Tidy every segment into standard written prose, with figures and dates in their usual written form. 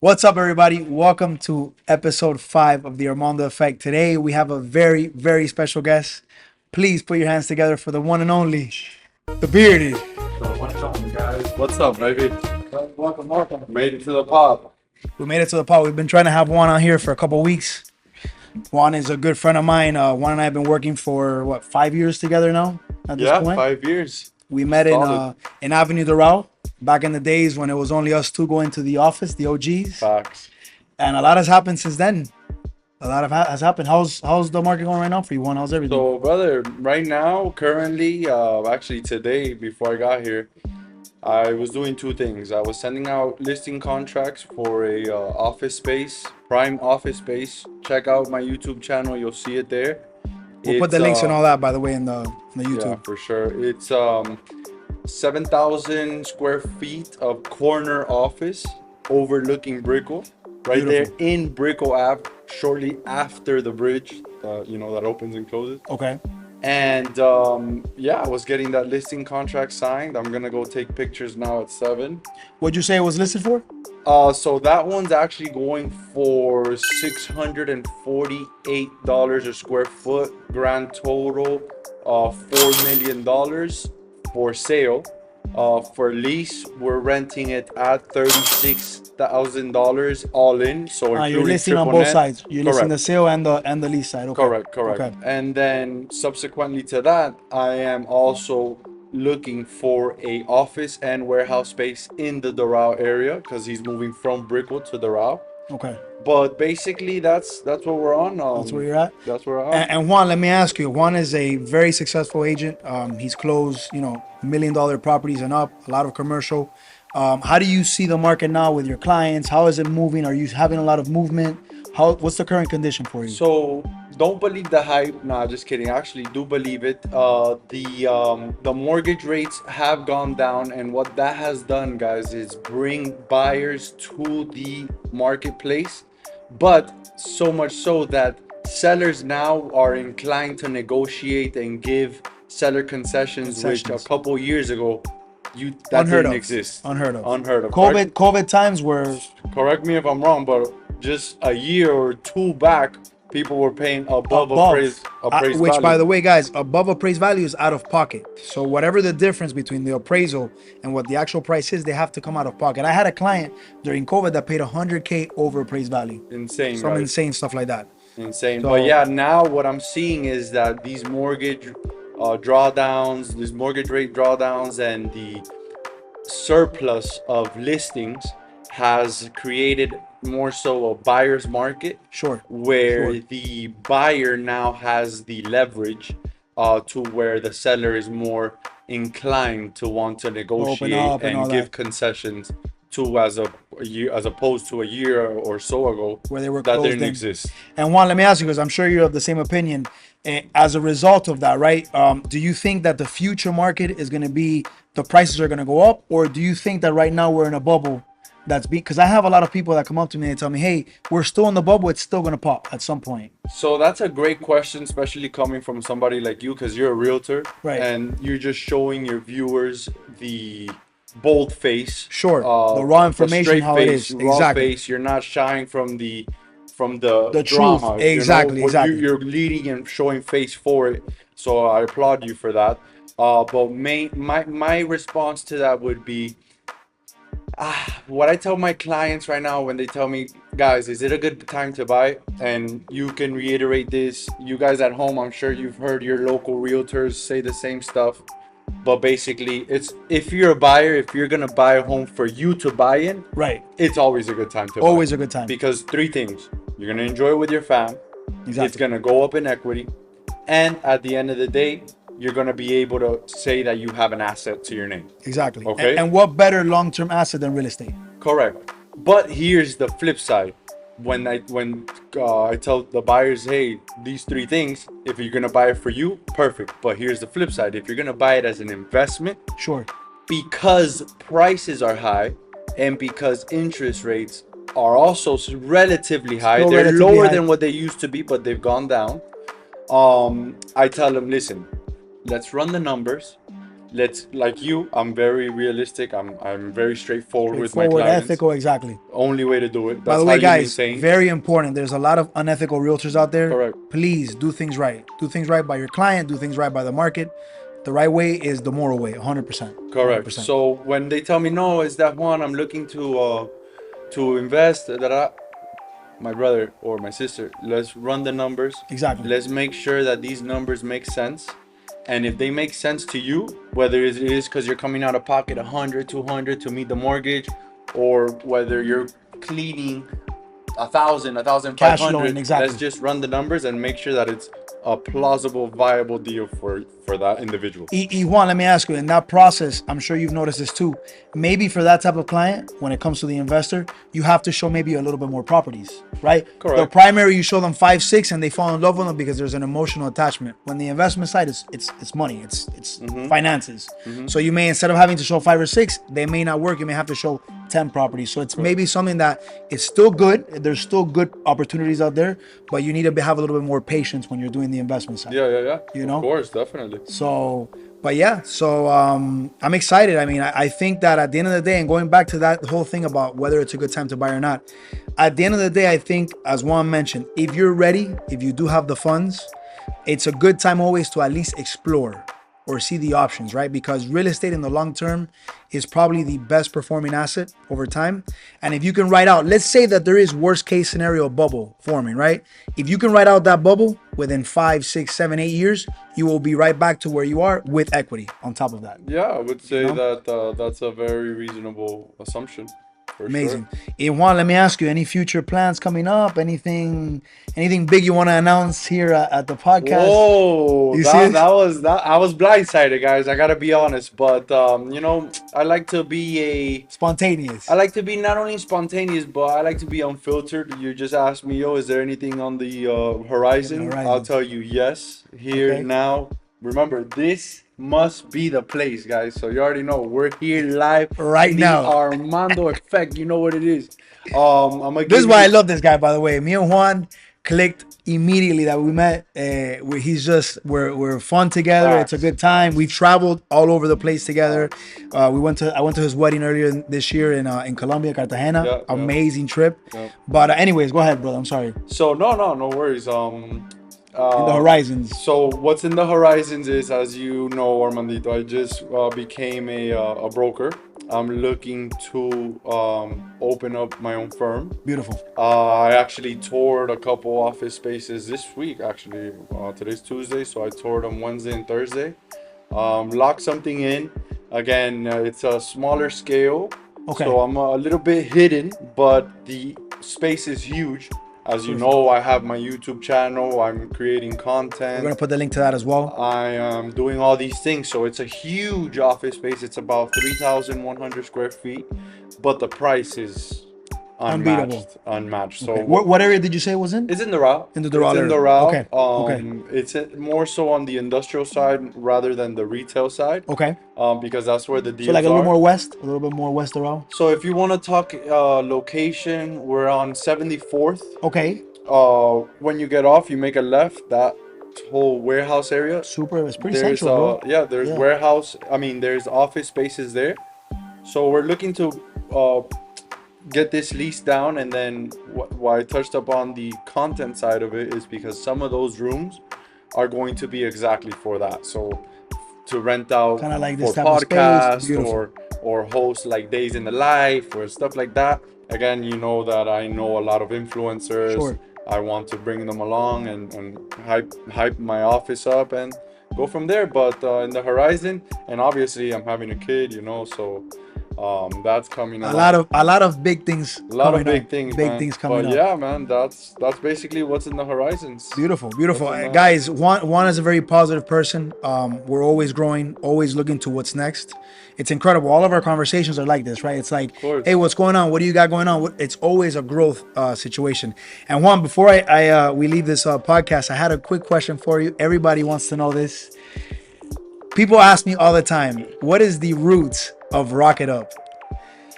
What's up, everybody? Welcome to episode 5 of the Armando Effect. Today, we have a very, very special guest. Please put your hands together for the one and only, the bearded. What's up, baby? Welcome. Made it to the pub. We made it to the pod. We've been trying to have Juan on here for a couple weeks. Juan is a good friend of mine. Juan and I have been working for, 5 years together now at this Yeah, point? 5 years. We met in Avenue Doral back in the days when it was only us two going to the office, the OGs. Facts. And a lot has happened since then. Has happened. How's the market going right now for you, Juan? How's everything? So, brother, right now, currently, actually today, before I got here, I was doing two things. I was sending out listing contracts for a office space, prime office space. Check out my YouTube channel; you'll see it there. We'll put the links and all that, by the way, in the Yeah, YouTube. for sure. It's 7,000 square feet of corner office overlooking Brickell, right Beautiful. there in Brickell Ave, shortly after the bridge, that opens and closes. Okay. And yeah, I was getting that listing contract signed. I'm gonna go take pictures now at 7. What'd you say it was listed for? So that one's actually going for $648 a square foot, grand total, $4 million for sale. For lease, we're renting it at $36,000 all in. So You're including listing on triple both net. sides. You're listing Correct. the sale and the lease side. Okay. Correct. Okay. And then subsequently to that, I am also looking for a office and warehouse space in the Doral area because he's moving from Brickell to Doral. Okay. But basically, that's what we're on. That's where you're at. That's where I'm. And Juan, let me ask you. Juan is a very successful agent. He's closed, $1 million properties and up. A lot of commercial. How do you see the market now with your clients? How is it moving? Are you having a lot of movement? What's the current condition for you? So don't believe the hype. Nah, just kidding. Actually, do believe it. The mortgage rates have gone down, and what that has done, guys, is bring buyers to the marketplace. But so much so that sellers now are inclined to negotiate and give seller concessions, which a Concessions. couple years ago that Unheard didn't of. exist. Unheard of. Unheard of. COVID times were Correct me if I'm wrong, but just a year or two back, people were paying above appraised which, value. by the way, guys, above appraised value is out of pocket. So whatever the difference between the appraisal and what the actual price is, they have to come out of pocket. I had a client during COVID that paid 100K over appraised value. Insane, Some right? insane stuff like that. Insane. So- But yeah, now what I'm seeing is that these mortgage drawdowns, these mortgage rate drawdowns, and the surplus of listings has created more so a buyer's market. Sure. Where Sure. the buyer now has the leverage to where the seller is more inclined to want to negotiate up and all and give that. concessions to as a year, as opposed to a year or so ago Where they were that closed didn't in. exist. And Juan, let me ask you, because I'm sure you're of the same opinion. As a result of that, right? Do you think that the future market is going to be the prices are going to go up, or do you think that right now we're in a bubble? Because I have a lot of people that come up to me and tell me, "Hey, we're still in the bubble. It's still going to pop at some point." So that's a great question, especially coming from somebody like you, because you're a realtor, Right. and you're just showing your viewers the bold face. Sure. The raw information, straight how it face, is. raw Exactly. face. You're not shying from the The drama. truth. Exactly, exactly. You're leading and showing face for it. So I applaud you for that. But my response to that would be, what I tell my clients right now when they tell me, guys, is it a good time to buy? And you can reiterate this. You guys at home, I'm sure you've heard your local realtors say the same stuff. But basically, it's if you're a buyer, if you're gonna buy a home for you to buy in, Right. it's always a good time to Always buy. a good time. Because three things: you're gonna enjoy it with your fam, Exactly. it's gonna go up in equity, and at the end of the day, you're gonna be able to say that you have an asset to your name. Exactly. Okay. And what better long-term asset than real estate? Correct. But here's the flip side. When I tell the buyers, hey, these three things, if you're gonna buy it for you, perfect. But here's the flip side. If you're gonna buy it as an investment, Sure. because prices are high and because interest rates are also relatively high, Still they're relatively lower high. than what they used to be, but they've gone down. I tell them, listen, let's run the numbers. let's like you. I'm very realistic. I'm very straightforward with my Straightforward, clients. ethical, exactly. Only way to do it. By the That's how way, you guys, maintain. very important. There's a lot of unethical realtors out there. Correct. Please do things right. Do things right by your client. Do things right by the market. The right way is the moral way, 100%. Correct. 100%. So when they tell me no, is that one I'm looking to invest that my brother or my sister, let's run the numbers. Exactly. Let's make sure that these numbers make sense. And if they make sense to you, whether it is because you're coming out of pocket 100, 200 to meet the mortgage, or whether you're cleaning 1,000, Cash 1,500, flowing, exactly. let's just run the numbers and make sure that it's a plausible, viable deal for that individual. Juan, let me ask you, in that process, I'm sure you've noticed this too. Maybe for that type of client, when it comes to the investor, you have to show maybe a little bit more properties, right? Correct. The primary, you show them 5, 6, and they fall in love with them because there's an emotional attachment. When the investment side is it's money, it's finances. So you may, instead of having to show 5 or 6, they may not work. You may have to show 10 properties. So it's maybe something that is still good. There's still good opportunities out there, but you need to have a little bit more patience when you're doing the investment side. Yeah. You know? Of course, definitely. So, but yeah, so I'm excited. I mean, I think that at the end of the day, and going back to that whole thing about whether it's a good time to buy or not, at the end of the day, I think, as Juan mentioned, if you're ready, if you do have the funds, it's a good time always to at least explore or see the options, right? Because real estate in the long term is probably the best performing asset over time. And if you can write out, let's say that there is worst case scenario bubble forming, right? If you can write out that bubble within 5, 6, 7, 8 years, you will be right back to where you are with equity on top of that. Yeah, I would say You know? that that's a very reasonable assumption. For Amazing. Sure. Hey, Juan, let me ask you, any future plans coming up? Anything big you want to announce here at the podcast? Whoa, You see it? that I was blindsided, guys. I gotta be honest, but I like to be Spontaneous. I like to be not only spontaneous, but I like to be unfiltered. You just asked me, yo, is there anything on the horizon? Horizon. I'll tell you, yes. Here Okay. now. Remember, this must be the place, guys. So you already know we're here live Right the now. Armando effect. You know what it is. I'm gonna This is give why I you- love this guy, by the way. Me and Juan clicked immediately that we met. We're fun together. It's a good time. We've traveled all over the place together. I went to his wedding earlier this year in Colombia, Cartagena. Yeah. Amazing trip. Yeah. But anyways, go ahead, brother. I'm sorry. So no worries. In the horizons. So what's in the horizons is, as you know, Armandito, I just became a broker. I'm looking to open up my own firm. Beautiful. I actually toured a couple office spaces this week. Actually, today's Tuesday, so I toured them Wednesday and Thursday. Locked something in. Again, it's a smaller scale, Okay. so I'm a little bit hidden, but the space is huge. As you know, I have my YouTube channel. I'm creating We're content. gonna put the link to that as well. I am doing all these things. So it's a huge office space. It's about 3,100 square feet, but the price is Unbeatable. Unmatched. So Okay. What area did you say it was in? it's in the route. In the Doral It's in area. the route. Okay. Okay. It's more so on the industrial side rather than the retail side. Okay. Because that's where the deals So like a are. little more west, a little bit more west around. So if you want to talk location, we're on 74th. Okay. When you get off, you make a left. That whole warehouse area. Super. It's pretty There's central, bro. yeah, there's Yeah. warehouse. I mean, there's office spaces there. So we're looking to get this lease down, and then why I touched upon the content side of it is because some of those rooms are going to be exactly for that. So to rent out Kinda like for this type of space. podcasts Beautiful. or host like days in the life or stuff like that. Again, you know that I know a lot of influencers. Sure. I want to bring them along and hype my office up and go from there. But in the horizon, and obviously I'm having a kid, so that's coming A along. lot of big things. A lot of coming big up. things, Big man. things coming but up. yeah, man, that's basically what's in the horizons. Beautiful. What's in Guys, Juan is a very positive person. We're always growing, always looking to what's next. It's incredible. All of our conversations are like this, right? It's like, course. hey, what's going on? What do you got going on? It's always a growth situation. And Juan, before we leave this podcast, I had a quick question for you. Everybody wants to know this. People ask me all the time, what is the roots of Rock It Up?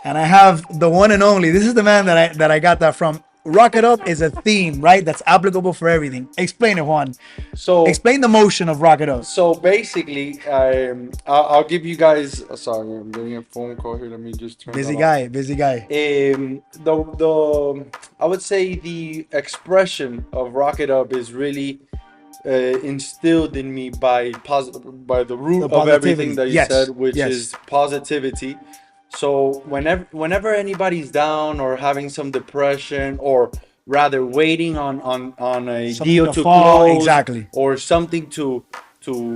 And I have the one and only. This is the man that I got that from. rock it up is a theme, right? That's applicable for everything. Explain it, Juan. So Explain the motion of rock it up. so basically, I'll give you guys. Sorry, I'm getting a phone call here. Let me just turn that Busy off. guy, busy guy. The I would say the expression of Rock It Up is really instilled in me by the The root of everything positivity. that you said, Yes, which yes. is positivity. So whenever anybody's down or having some depression, or rather waiting on a Something deal to to fall. close, Exactly. or something to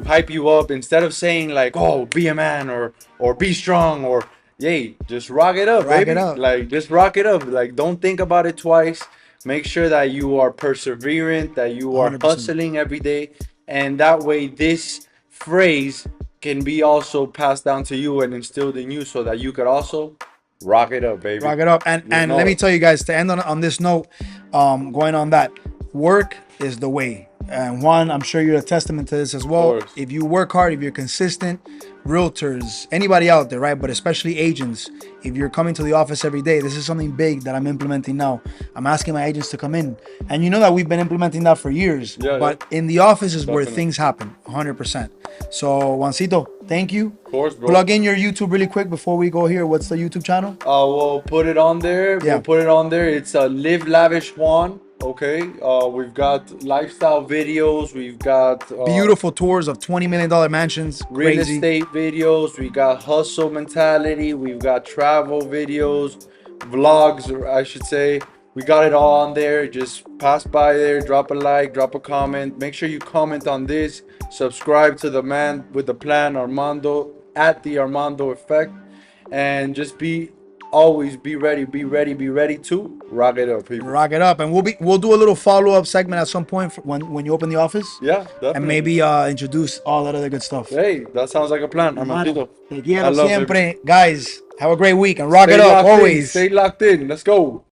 hype you up, instead of saying like, oh, be a man, or be strong, or yay, just rock it up, Rock it baby. up. Like, just rock it up. Like, don't think about it twice. Make sure that you are perseverant, that you are 100%. hustling every day, and that way this phrase can be also passed down to you and instilled in you, so that you could also rock it up, baby. Rock it up. You And let know me it. tell you guys, to end on this note, going on that, work is the way. And Juan, I'm sure you're a testament to this as well. Course. If you work hard, if you're consistent, realtors, anybody out there, right? But especially agents, if you're coming to the office every day, this is something big that I'm implementing now. I'm asking my agents to come in. And you know that we've been implementing that for years. Yeah, But yeah. in the office is where Definitely. things happen, 100%. So, Juancito, thank you. Of course, bro. Plug in your YouTube really quick before we go here. What's the YouTube channel? We'll put it on there. Yeah. We'll put it on there. It's Live Lavish Juan. Okay. We've got lifestyle videos. We've got Beautiful tours of $20 million mansions. real Crazy. estate videos. We got hustle mentality. We've got travel videos, vlogs, or I should say. We got it all on there. Just pass by there, drop a like, drop a comment. Make sure you comment on this. Subscribe to the man with the plan, Armando, at the Armando Effect, and just always be ready, be ready to rock it up, people. Rock it up. And we'll do a little follow-up segment at some point when you open the office. Yeah, definitely. And maybe introduce all that other good stuff. Hey, that sounds like a plan, Armandito. Te I quiero love it. siempre. Guys, have a great week and rock Stay it up locked in, always. stay locked in. Let's go.